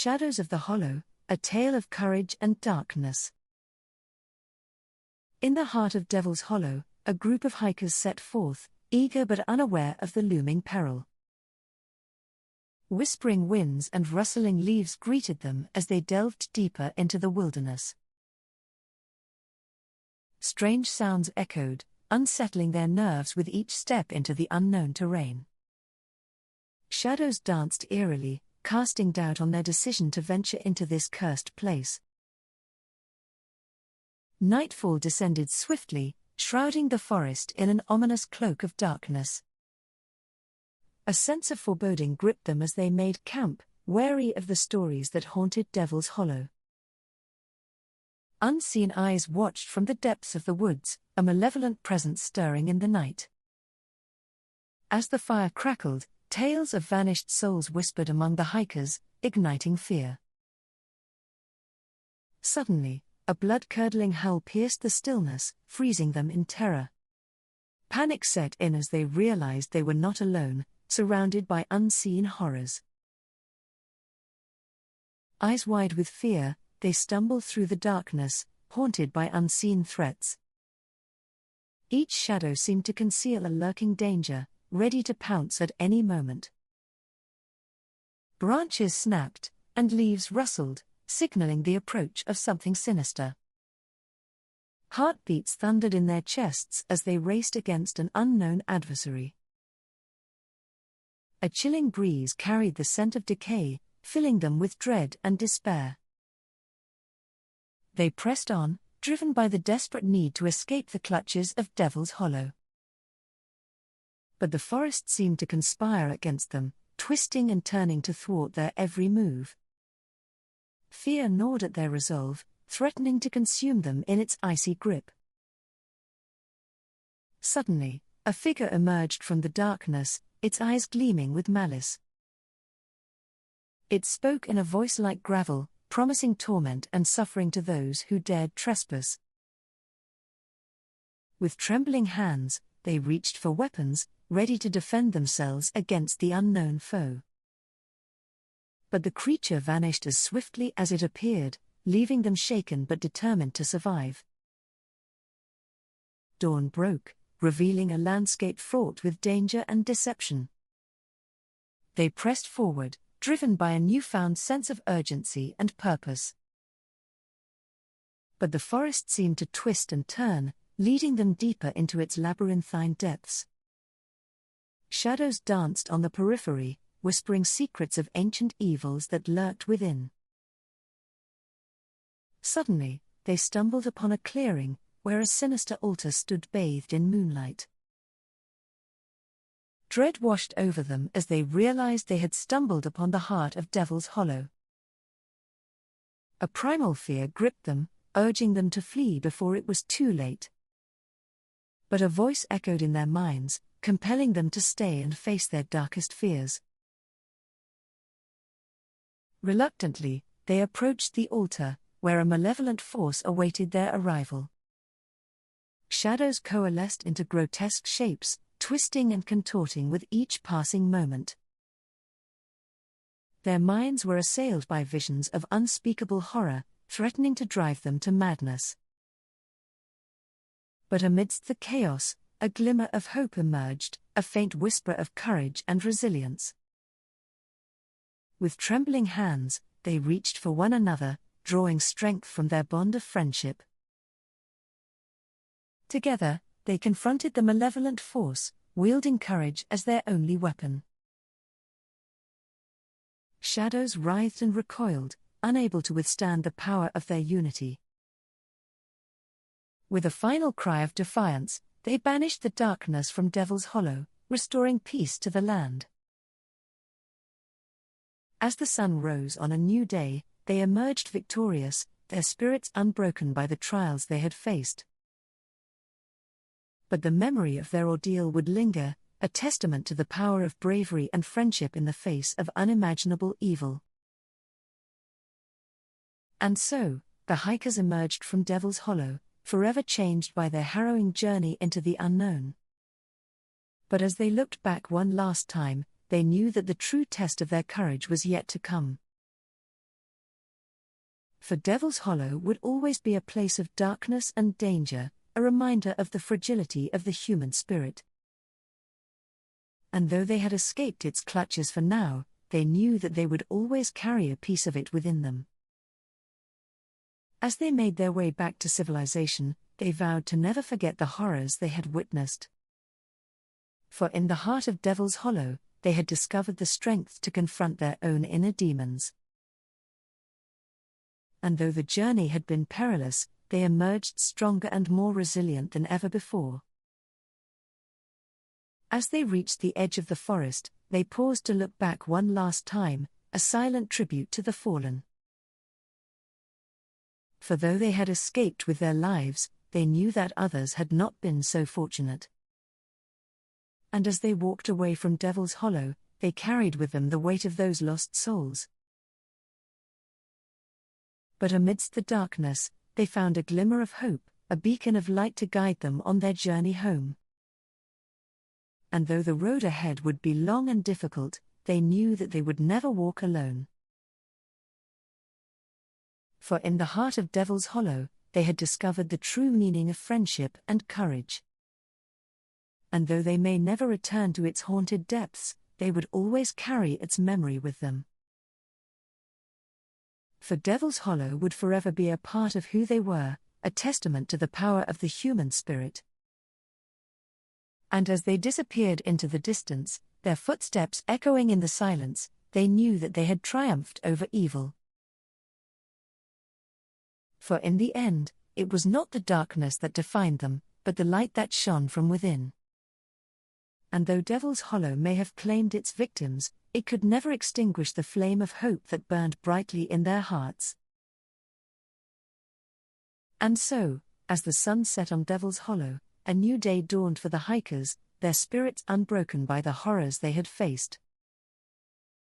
Shadows of the Hollow, a tale of courage and darkness. In the heart of Devil's Hollow, a group of hikers set forth, eager but unaware of the looming peril. Whispering winds and rustling leaves greeted them as they delved deeper into the wilderness. Strange sounds echoed, unsettling their nerves with each step into the unknown terrain. Shadows danced eerily, casting doubt on their decision to venture into this cursed place. Nightfall descended swiftly, shrouding the forest in an ominous cloak of darkness. A sense of foreboding gripped them as they made camp, wary of the stories that haunted Devil's Hollow. Unseen eyes watched from the depths of the woods, a malevolent presence stirring in the night. As the fire crackled, tales of vanished souls whispered among the hikers, igniting fear. Suddenly, a blood-curdling howl pierced the stillness, freezing them in terror. Panic set in as they realized they were not alone, surrounded by unseen horrors. Eyes wide with fear, they stumbled through the darkness, haunted by unseen threats. Each shadow seemed to conceal a lurking danger, ready to pounce at any moment. Branches snapped, and leaves rustled, signaling the approach of something sinister. Heartbeats thundered in their chests as they raced against an unknown adversary. A chilling breeze carried the scent of decay, filling them with dread and despair. They pressed on, driven by the desperate need to escape the clutches of Devil's Hollow. But the forest seemed to conspire against them, twisting and turning to thwart their every move. Fear gnawed at their resolve, threatening to consume them in its icy grip. Suddenly, a figure emerged from the darkness, its eyes gleaming with malice. It spoke in a voice like gravel, promising torment and suffering to those who dared trespass. With trembling hands, they reached for weapons, ready to defend themselves against the unknown foe. But the creature vanished as swiftly as it appeared, leaving them shaken but determined to survive. Dawn broke, revealing a landscape fraught with danger and deception. They pressed forward, driven by a newfound sense of urgency and purpose. But the forest seemed to twist and turn, leading them deeper into its labyrinthine depths. Shadows danced on the periphery, whispering secrets of ancient evils that lurked within. Suddenly, they stumbled upon a clearing, where a sinister altar stood bathed in moonlight. Dread washed over them as they realized they had stumbled upon the heart of Devil's Hollow. A primal fear gripped them, urging them to flee before it was too late. But a voice echoed in their minds, compelling them to stay and face their darkest fears. Reluctantly, they approached the altar, where a malevolent force awaited their arrival. Shadows coalesced into grotesque shapes, twisting and contorting with each passing moment. Their minds were assailed by visions of unspeakable horror, threatening to drive them to madness. But amidst the chaos, a glimmer of hope emerged, a faint whisper of courage and resilience. With trembling hands, they reached for one another, drawing strength from their bond of friendship. Together, they confronted the malevolent force, wielding courage as their only weapon. Shadows writhed and recoiled, unable to withstand the power of their unity. With a final cry of defiance, they banished the darkness from Devil's Hollow, restoring peace to the land. As the sun rose on a new day, they emerged victorious, their spirits unbroken by the trials they had faced. But the memory of their ordeal would linger, a testament to the power of bravery and friendship in the face of unimaginable evil. And so, the hikers emerged from Devil's Hollow, forever changed by their harrowing journey into the unknown. But as they looked back one last time, they knew that the true test of their courage was yet to come. For Devil's Hollow would always be a place of darkness and danger, a reminder of the fragility of the human spirit. And though they had escaped its clutches for now, they knew that they would always carry a piece of it within them. As they made their way back to civilization, they vowed to never forget the horrors they had witnessed. For in the heart of Devil's Hollow, they had discovered the strength to confront their own inner demons. And though the journey had been perilous, they emerged stronger and more resilient than ever before. As they reached the edge of the forest, they paused to look back one last time, a silent tribute to the fallen. For though they had escaped with their lives, they knew that others had not been so fortunate. And as they walked away from Devil's Hollow, they carried with them the weight of those lost souls. But amidst the darkness, they found a glimmer of hope, a beacon of light to guide them on their journey home. And though the road ahead would be long and difficult, they knew that they would never walk alone. For in the heart of Devil's Hollow, they had discovered the true meaning of friendship and courage. And though they may never return to its haunted depths, they would always carry its memory with them. For Devil's Hollow would forever be a part of who they were, a testament to the power of the human spirit. And as they disappeared into the distance, their footsteps echoing in the silence, they knew that they had triumphed over evil. For in the end, it was not the darkness that defined them, but the light that shone from within. And though Devil's Hollow may have claimed its victims, it could never extinguish the flame of hope that burned brightly in their hearts. And so, as the sun set on Devil's Hollow, a new day dawned for the hikers, their spirits unbroken by the horrors they had faced.